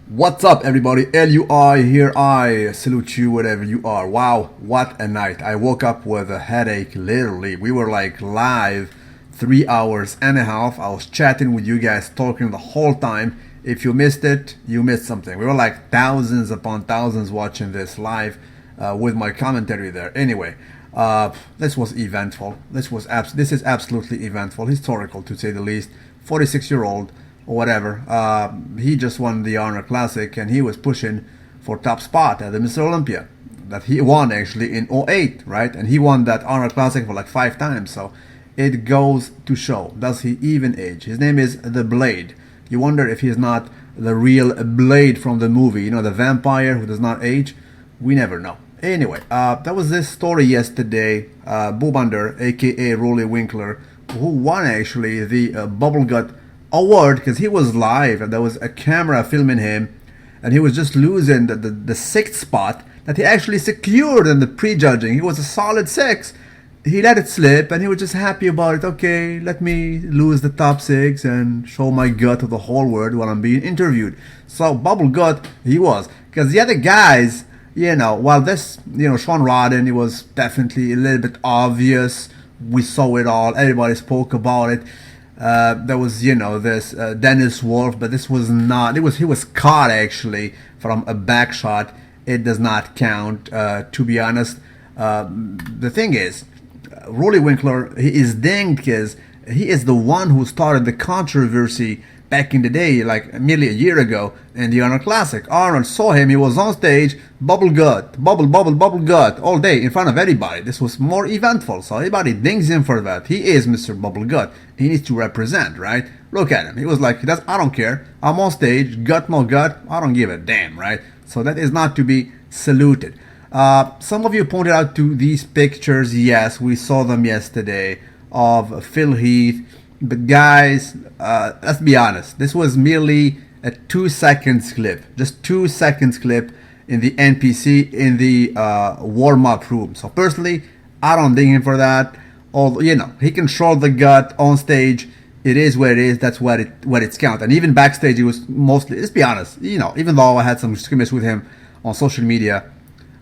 What's up, everybody? LUI here. I salute you, whatever you are. Wow, what a night. I woke up with a headache, literally. We were like live 3 hours and a half. I was chatting with you guys, talking the whole time. If you missed it, you missed something. We were like thousands upon thousands watching this live with my commentary there. Anyway, this was eventful. This is absolutely eventful, historical to say the least. 46-year-old or whatever. He just won the Honor Classic and he was pushing for top spot at the Mr. Olympia that he won actually in '08, right? And he won that Honor Classic for like 5 times. So it goes to show, does he even age? His name is The Blade. You wonder if he's not the real Blade from the movie, you know, the vampire who does not age. We never know. Anyway, that was this story yesterday. Bubander, aka Rolly Winkler, who won actually the Bubble Gut award because he was live and there was a camera filming him and he was just losing the sixth spot that he actually secured in the prejudging. He was a solid six. He let it slip and he was just happy about it. Okay, let me lose the top six and show my gut to the whole world while I'm being interviewed. So Bubble Gut he was, because the other guys, you know, while this, you know, Sean Rodden, it was definitely a little bit obvious. We saw it all. Everybody spoke about it. There was, you know, this Dennis Wolf, but this was not. He was caught actually from a back shot. It does not count, to be honest. The thing is, Rolly Winkler, he is dinged because he is the one who started the controversy back in the day, like nearly a year ago, in the Honor Classic. Arnold saw him, he was on stage, bubble gut, bubble gut, all day in front of everybody. This was more eventful, so everybody dings him for that. He is Mr. Bubble Gut. He needs to represent, right? Look at him. He was like, I don't care. I'm on stage, gut, no gut, I don't give a damn, right? So that is not to be saluted. Some of you pointed out to these pictures. Yes, we saw them yesterday of Phil Heath. But guys, let's be honest. This was merely a 2 seconds clip. Just 2 seconds clip in the NPC in the warm-up room. So personally, I don't ding him for that. Although, you know, he controlled the gut on stage. It is where it is. That's what it's count. And even backstage, it was mostly, let's be honest, you know, even though I had some skirmish with him on social media,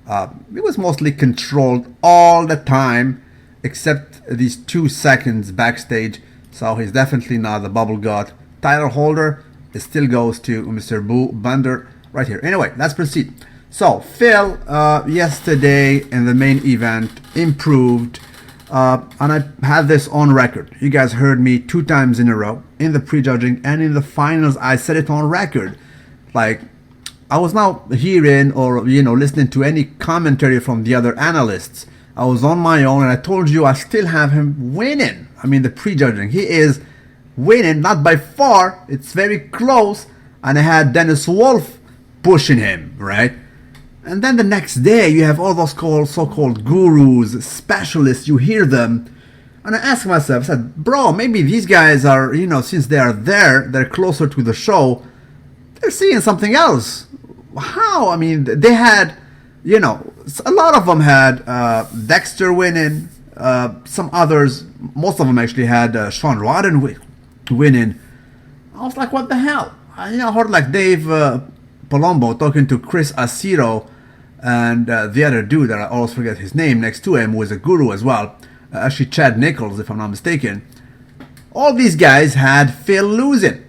it was mostly controlled all the time, except these 2 seconds backstage. So he's definitely not the Bubble Gut title holder. It still goes to Mr. Bubander right here. Anyway, let's proceed. So Phil, yesterday in the main event, improved. And I had this on record. You guys heard me 2 times in a row in the prejudging and in the finals. I said it on record. Like, I was not hearing or, you know, listening to any commentary from the other analysts. I was on my own and I told you I still have him winning. I mean, the prejudging. He is winning, not by far. It's very close. And I had Dennis Wolf pushing him, right? And then the next day, you have all those so-called gurus, specialists. You hear them. And I asked myself, I said, bro, maybe these guys are, you know, since they are there, they're closer to the show, they're seeing something else. How? I mean, they had, you know, a lot of them had Dexter winning. Some others, most of them actually had Sean Rodden winning. I was like, what the hell? I heard like Dave Palumbo talking to Chris Acero and the other dude that I always forget his name next to him, who was a guru as well. Actually, Chad Nichols, if I'm not mistaken. All these guys had Phil losing.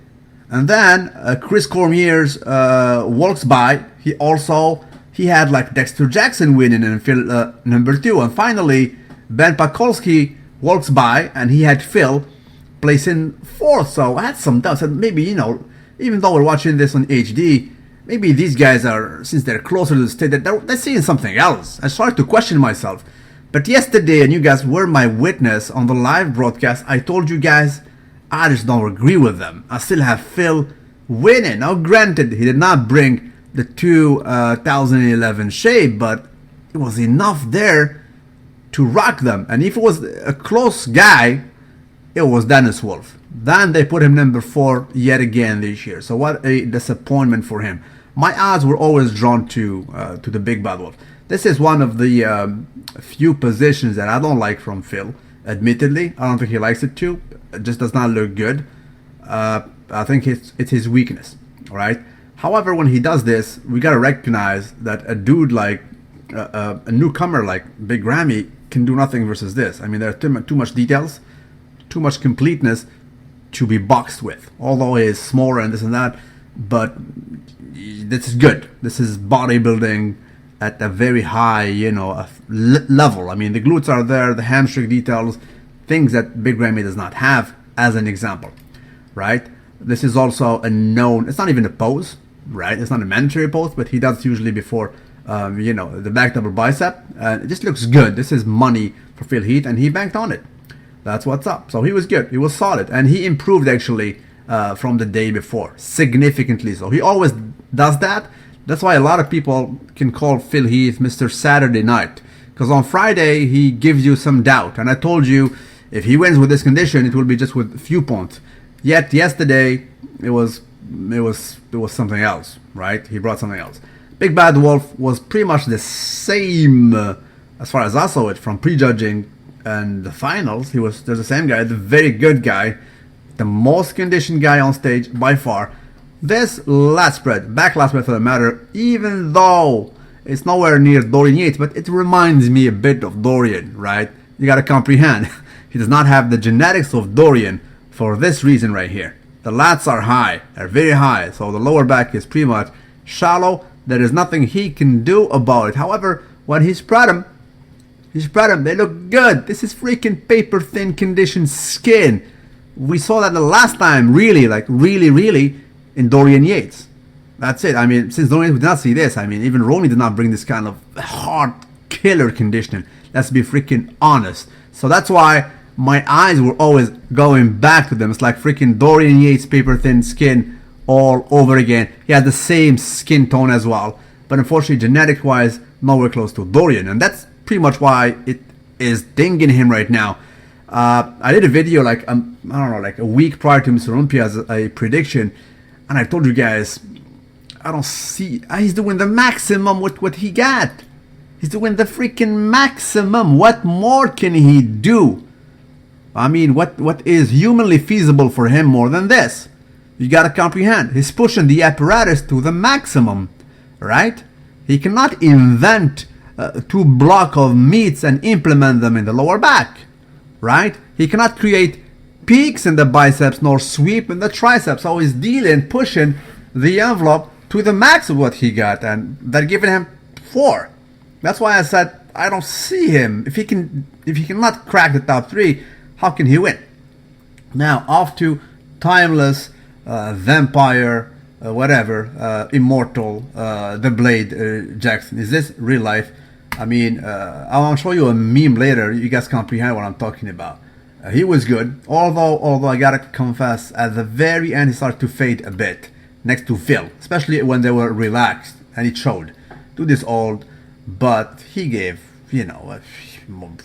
And then Chris Cormier's walks by. He had like Dexter Jackson winning and Phil number 2. And finally, Ben Pakulski walks by and he had Phil placing 4th. So I had some doubts. And maybe, you know, even though we're watching this on HD, maybe these guys are, since they're closer to the state, they're seeing something else. I started to question myself. But yesterday, and you guys were my witness on the live broadcast, I told you guys, I just don't agree with them. I still have Phil winning. Now, granted, he did not bring the 2011 shape, but it was enough there to rock them. And if it was a close guy, it was Dennis Wolf. Then they put him number 4 yet again this year. So what a disappointment for him. My odds were always drawn to the Big Bad Wolf. This is one of the few positions that I don't like from Phil. Admittedly, I don't think he likes it too. It just does not look good. I think it's his weakness, right? However, when he does this, we gotta recognize that a dude like a newcomer like Big Ramy can do nothing versus this. I mean, there are too much details, too much completeness to be boxed with. Although he is smaller and this and that, but this is good. This is bodybuilding at a very high, level. I mean, the glutes are there, the hamstring details, things that Big Ramy does not have, as an example, right? This is also a known, it's not even a pose, right? It's not a mandatory pose, but he does usually before, the back double bicep. It just looks good. This is money for Phil Heath, and he banked on it. That's what's up. So he was good. He was solid, and he improved actually from the day before, significantly. So he always does that. That's why a lot of people can call Phil Heath Mr. Saturday Night, because on Friday he gives you some doubt. And I told you, if he wins with this condition, it will be just with a few points. Yet yesterday it was something else, right? He brought something else. Big Bad Wolf was pretty much the same as far as I saw it from prejudging and the finals. There's the same guy, the very good guy, the most conditioned guy on stage by far. This lat spread, back lat spread for the matter, even though it's nowhere near Dorian Yates, but it reminds me a bit of Dorian, right? You gotta comprehend. He does not have the genetics of Dorian for this reason right here. The lats are high, they're very high, so the lower back is pretty much shallow. There is nothing he can do about it. However, when he spread them, they look good. This is freaking paper thin conditioned skin. We saw that the last time, really in Dorian Yates. That's it. I mean, since Dorian Yates did not see this, I mean, even Ronnie did not bring this kind of hard killer conditioning. Let's be freaking honest. So that's why my eyes were always going back to them. It's like freaking Dorian Yates paper thin skin all over again. He had the same skin tone as well, but unfortunately genetic wise nowhere close to Dorian, and that's pretty much why it is dinging him right now. I did a video like like a week prior to Mr. Olympia as a prediction, and I told you guys I don't see, he's doing the maximum with what he got. He's doing the freaking maximum. What more can he do? I mean, what is humanly feasible for him more than this? You gotta comprehend. He's pushing the apparatus to the maximum, right? He cannot invent 2 blocks of meats and implement them in the lower back, right? He cannot create peaks in the biceps nor sweep in the triceps. So he's dealing, pushing the envelope to the max of what he got, and they're giving him 4. That's why I said I don't see him. If he cannot crack the top 3, how can he win? Now off to Timeless, Vampire, Immortal, The Blade, Jackson. Is this real life? I mean, I'll show you a meme later. You guys comprehend what I'm talking about. He was good, although I gotta confess, at the very end he started to fade a bit next to Phil, especially when they were relaxed, and it showed. Dude is old, but he gave,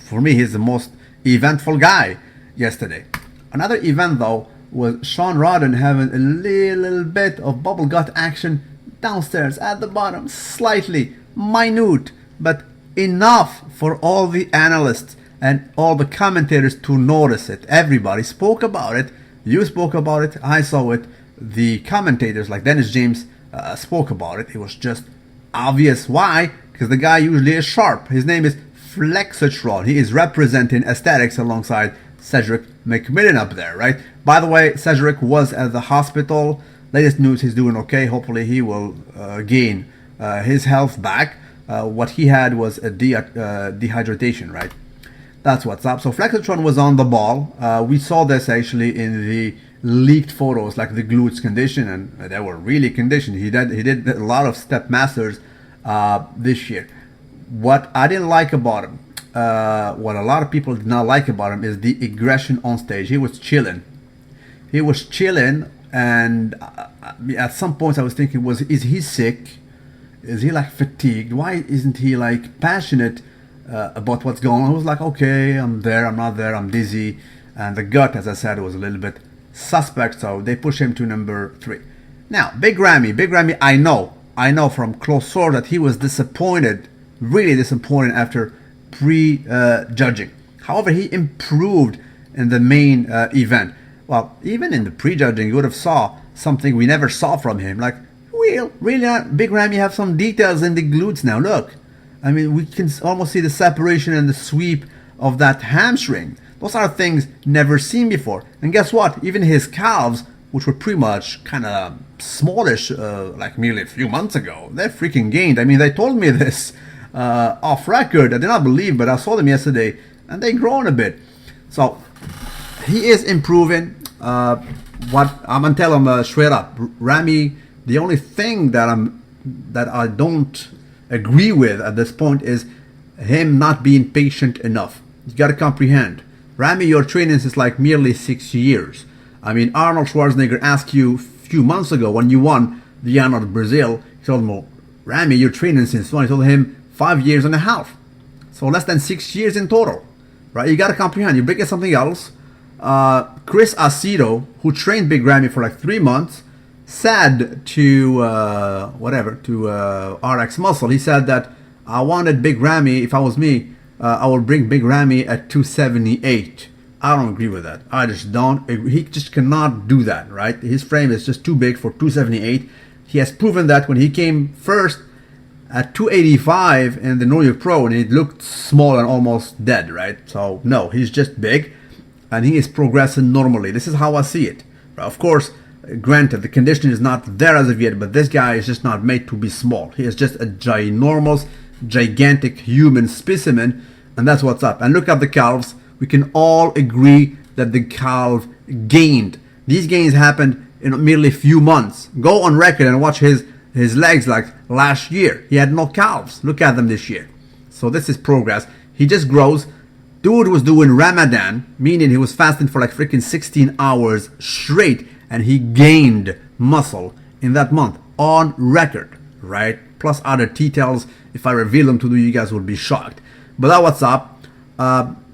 for me, he's the most eventful guy yesterday. Another event though was Sean Rodden having a little bit of bubble gut action downstairs at the bottom, slightly minute, but enough for all the analysts and all the commentators to notice it. Everybody spoke about it. You spoke about it. I saw it. The commentators like Dennis James spoke about it. It was just obvious. Why? Because the guy usually is sharp. His name is Flexitron. He is representing aesthetics alongside Cedric McMillan up there, right? By the way, Cedric was at the hospital. Latest news, he's doing okay. Hopefully he will gain his health back. What he had was a dehydration, right? That's what's up. So Flexitron was on the ball. We saw this actually in the leaked photos, like the glutes condition, and they were really conditioned. He did a lot of step masters this year. What I didn't like about him, what a lot of people did not like about him, is the aggression on stage. He was chilling. And at some points I was thinking, is he sick? Is he like fatigued? Why isn't he like passionate about what's going on? I was like, okay, I'm there, I'm not there, I'm dizzy. And the gut, as I said, was a little bit suspect, so they push him to number 3. Now, Big Ramy, I know from close source that he was disappointed, really disappointed after pre-judging. However, he improved in the main event. Well, even in the pre-judging, you would have saw something we never saw from him. Like, we real. Really, Big Ramy have some details in the glutes now. Look. I mean, we can almost see the separation and the sweep of that hamstring. Those are things never seen before. And guess what? Even his calves, which were pretty much kind of smallish like merely a few months ago, they're freaking gained. I mean, they told me this off record. I did not believe, but I saw them yesterday, and they grown a bit. So he is improving. What I'm gonna tell him straight up, Ramy. The only thing that I don't agree with at this point is him not being patient enough. You got to comprehend, Ramy, your training is like merely 6 years. I mean, Arnold Schwarzenegger asked you a few months ago when you won the Arnold Brazil, he told him, well, Ramy, you're training since when? He told him 5 years and a half. So less than 6 years in total, right? You got to comprehend. You bring in something else. Chris Aceto, who trained Big Ramy for like 3 months, said to RX Muscle, he said that I wanted Big Ramy, if I was me, I would bring Big Ramy at 278. I don't agree with that. I just don't agree. He just cannot do that, right? His frame is just too big for 278. He has proven that when he came first at 285 in the Know Your Pro, and it looked small and almost dead, right? So no, he's just big, and he is progressing normally. This is how I see it. Of course, granted, the condition is not there as of yet, but this guy is just not made to be small. He is just a ginormous, gigantic human specimen, and that's what's up. And look at the calves. We can all agree that the calf gained. These gains happened in merely a few months. Go on record and watch his legs like last year. He had no calves. Look at them this year. So this is progress. He just grows. Dude was doing Ramadan, meaning he was fasting for like freaking 16 hours straight, and he gained muscle in that month on record, right? Plus other details. If I reveal them to you guys will be shocked. But that's what's up.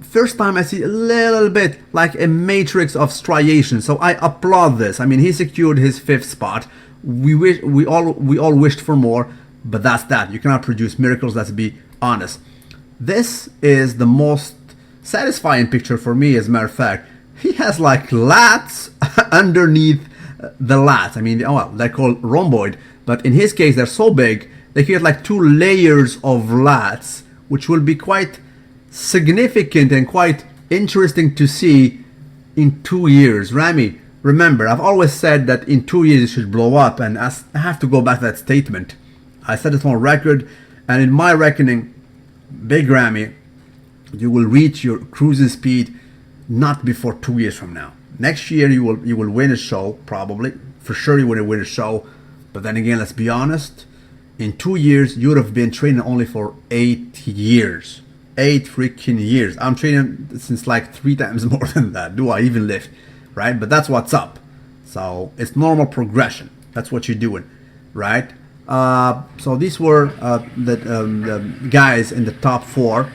First time I see a little bit like a matrix of striation, so I applaud this. I mean, he secured his 5th spot. We all wished for more, but that's that. You cannot produce miracles. Let's be honest. This is the most satisfying picture for me. As a matter of fact, he has like lats underneath the lats. I mean, well, they're called rhomboid, but in his case, they're so big they create like 2 layers of lats, which will be quite significant and quite interesting to see in 2 years. Ramy, remember, I've always said that in 2 years you should blow up, and I have to go back to that statement. I said it on record, and in my reckoning, Big Ramy, you will reach your cruising speed not before 2 years from now. Next year you will win a show, probably. For sure you will win a show. But then again, let's be honest, in 2 years you would have been training only for 8 years. 8 freaking years. I'm training since like 3 times more than that. Do I even lift? Right? But that's what's up. So it's normal progression. That's what you're doing, right? So these were the guys in the top 4.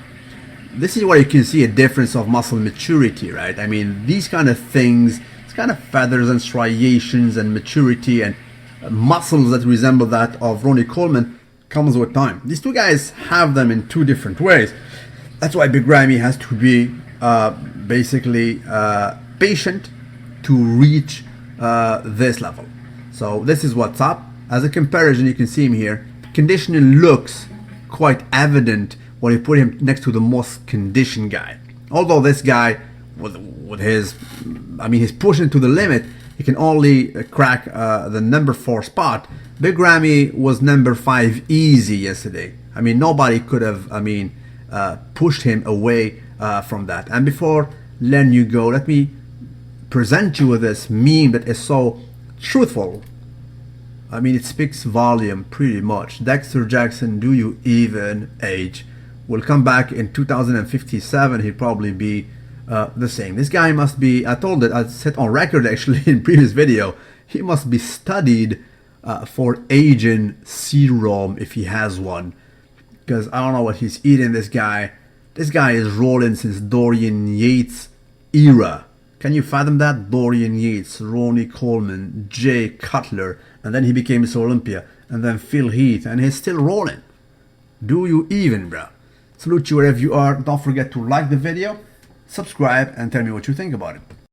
This is where you can see a difference of muscle maturity, right? I mean, these kind of things, it's kind of feathers and striations and maturity and muscles that resemble that of Ronnie Coleman comes with time. These 2 guys have them in 2 different ways. That's why Big Ramy has to be basically patient to reach this level. So this is what's up. As a comparison, you can see him here. Conditioning looks quite evident when you put him next to the most conditioned guy. Although this guy, with his, I mean, he's pushing to the limit, he can only crack the number 4 spot. Big Ramy was number 5 easy yesterday. I mean, nobody could have, pushed him away from that. And before letting you go, let me present you with this meme that is so truthful. I mean, it speaks volume pretty much. Dexter Jackson, do you even age? Will come back in 2057. He'll probably be the same. This guy must be, I said on record actually in previous video, he must be studied for aging serum if he has one. Because I don't know what he's eating, this guy. This guy is rolling since Dorian Yates era. Can you fathom that? Dorian Yates, Ronnie Coleman, Jay Cutler, and then he became Mr. Olympia, and then Phil Heath, and he's still rolling. Do you even, bro? Salute you wherever you are. Don't forget to like the video, subscribe, and tell me what you think about it.